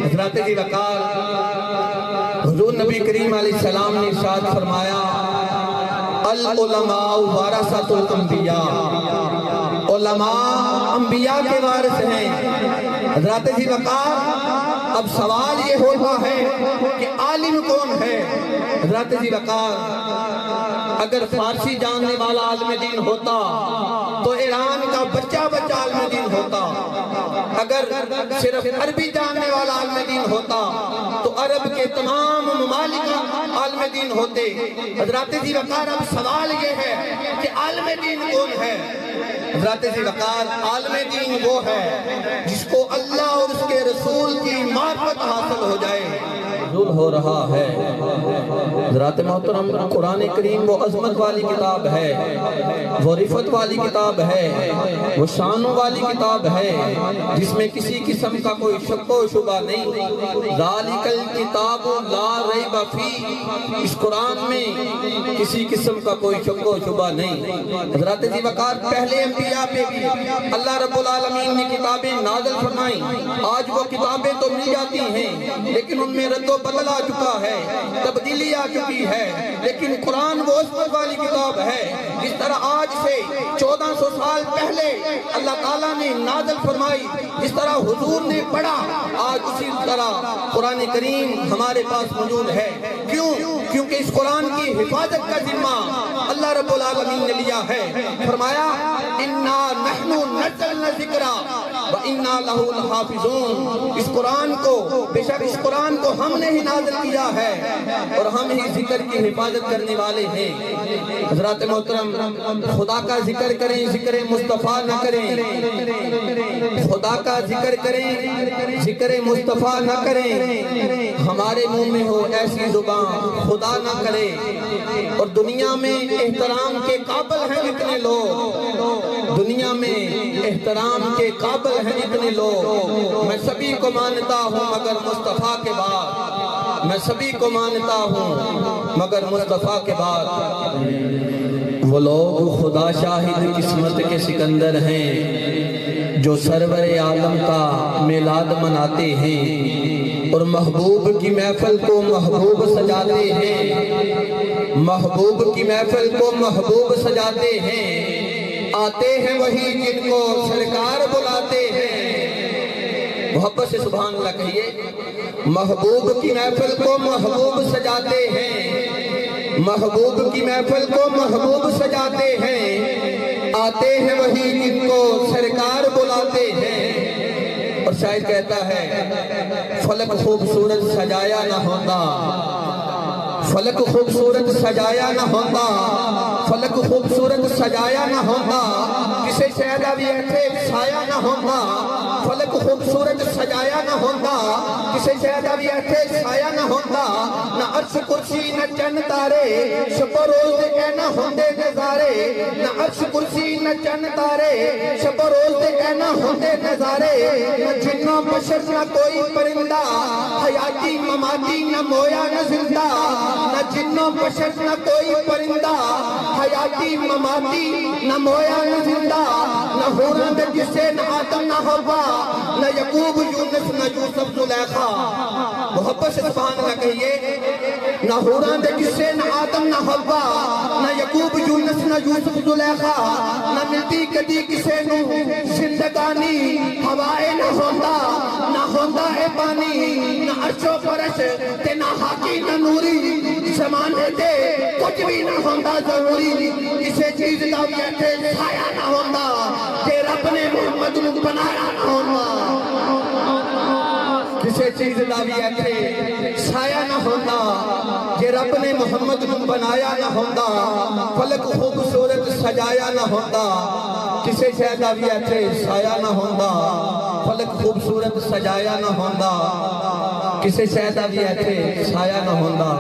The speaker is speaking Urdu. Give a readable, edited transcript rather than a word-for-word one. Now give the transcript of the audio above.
حضرت جی وقار حضور نبی کریم علیہ السلام نے ارشاد فرمایا العلماء ورثۃ الانبیاء، علماء انبیاء کے وارث ہیں۔ حضرت جی وقار اب سوال یہ ہوتا ہے کہ عالم کون ہے؟ حضرت جی وقار اگر فارسی جاننے والا عالم دین ہوتا تو ایران کا بچہ عالم دین ہوتا، اگر صرف عربی جاننے والا عالم دین ہوتا تو عرب کے تمام ممالک عالم دین ہوتے۔ حضرت جی وقار اب سوال یہ ہے کہ عالم دین کون ہے؟ حضرت جی وقار عالم دین وہ ہے جس کو اللہ اور اس کے رسول کی معرفت حاصل ہو جائے، نزول ہو رہا ہے۔ حضرات محترم قرآن کریم وہ عظمت والی کتاب ہے، وہ رفت والی کتاب ہے، وہ شانوں والی کتاب ہے جس میں کسی قسم کا کوئی شک و شبہ نہیں۔ ذالک الکتاب لا ریب فیہ، اس قرآن میں کسی قسم کا کوئی شک و شبہ نہیں۔ حضرات جی وقار پہلے انبیاء پہ بھی اللہ رب العالمین نے کتابیں نازل فرمائیں، آج وہ کتابیں تو مل جاتی ہیں لیکن ان میں رد و بدل آ چکا ہے، تبدیلی آ چکی ہے، لیکن قرآن وہ عظمت والی کتاب ہے جس طرح آج سے 1400 سال پہلے اللہ تعالیٰ نے نازل فرمائی، جس طرح حضور نے پڑھا، آج اسی طرح قرآن کریم ہمارے پاس موجود ہے۔ کیوں؟ کیونکہ اس قرآن کی حفاظت کا ذمہ اللہ رب العالمین نے لیا ہے۔ فرمایا اِنَّا نَحْنُ نَزَّلْنَا الذِّكْرَ وَإِنَّا لَهُ لَحَافِظُونَ، اس قرآن کو بے شک اس قرآن کو ہم نے ہی نازل کیا ہے اور ہم ہی ذکر کی حفاظت کرنے والے ہیں۔ حضرات محترم خدا کا ذکر کریں، ذکر مصطفیٰ نہ کریں، خدا کا ذکر کریں، ذکر مصطفیٰ نہ کریں، ہمارے منہ میں ہو ایسی زبان خدا نہ کرے۔ اور دنیا میں احترام کے قابل ہیں اتنے لوگ، دنیا میں احترام کے قابل ہیں اتنے لوگ، میں سبھی کو مانتا ہوں مگر مصطفیٰ کے بعد، میں سبھی کو مانتا ہوں مگر مصطفیٰ کے بعد۔ وہ لوگ خدا شاہد قسمت کے سکندر ہیں جو سرور عالم کا میلاد مناتے ہیں اور محبوب کی محفل کو محبوب سجاتے ہیں، محبوب کی محفل کو محبوب سجاتے ہیں، آتے ہیں وہی جن کو سرکار بلاتے ہیں۔ محبت سے سبحان اللہ کہیے۔ محبوب کی محفل کو محبوب سجاتے ہیں، محبوب کی محفل کو محبوب سجاتے ہیں، آتے ہیں وہی جن کو سرکار بلاتے ہیں۔ اور شاعر کہتا ہے فلک خوبصورت سجایا نہ ہوتا، فلک خوبصورت سجایا نہ ہوتا، فلک خوبصورت سجایا نہ ہوتا، کسے شہدہ بھی ایسے سایہ نہ ہوتا، فلک خوبصورت سجایا نہ ہوتا، کسے شہدہ بھی ایسے سایہ نہ ہوتا، نہ عرش کرسی نہ چند تارے، شب و روز اے نہ ہوندے نظارے، نہ عرش کرسی نہ چند تارے، شب و روز اے نہ ہوندے نظارے، نہ جنوں بشر نہ کوئی پرندہ، حیاتی مماتی نہ مویا نہ زندہ، نہ جنوں بشر نہ کوئی پرندہ، حیاتی مماتی نہ مویا نہ زندہ، نہ حورند جسے نہ آدم نہ حوا، نہ یعقوب یونس نہ یوسف زلیخا۔ محبت سے سبحان اللہ کہیے۔ نہ حورند جسے نہ آدم نہ حوا، نہ یعقوب یونس نہ یوسف زلیخا، نہ ملتی کدی کسے نو زندگانی، ہوائے نہ ہوندا، نہ ہوندا اے پانی، نہ عرش و فرش تے نہ حاکی نہ نوری، زمانے دے کچھ بھی نہ ہوندا ضروری، کسے چیز دا بھی ایتھے سایہ نہ ہوندا، کہ رب نے محمد نو بنایا نہ ہوندا، کسے چیز دا بھی ایتھے سایہ نہ ہوندا، کہ رب نے محمد نو بنایا نہ ہوندا، فلک خوبصورت سجایا نہ ہوندا، کسے شہدہ بھی ایتھے سایہ نہ ہوندا، فلک خوبصورت سجایا نہ ہوندا، کسے شہدہ بھی ایتھے سایہ نہ ہوندا۔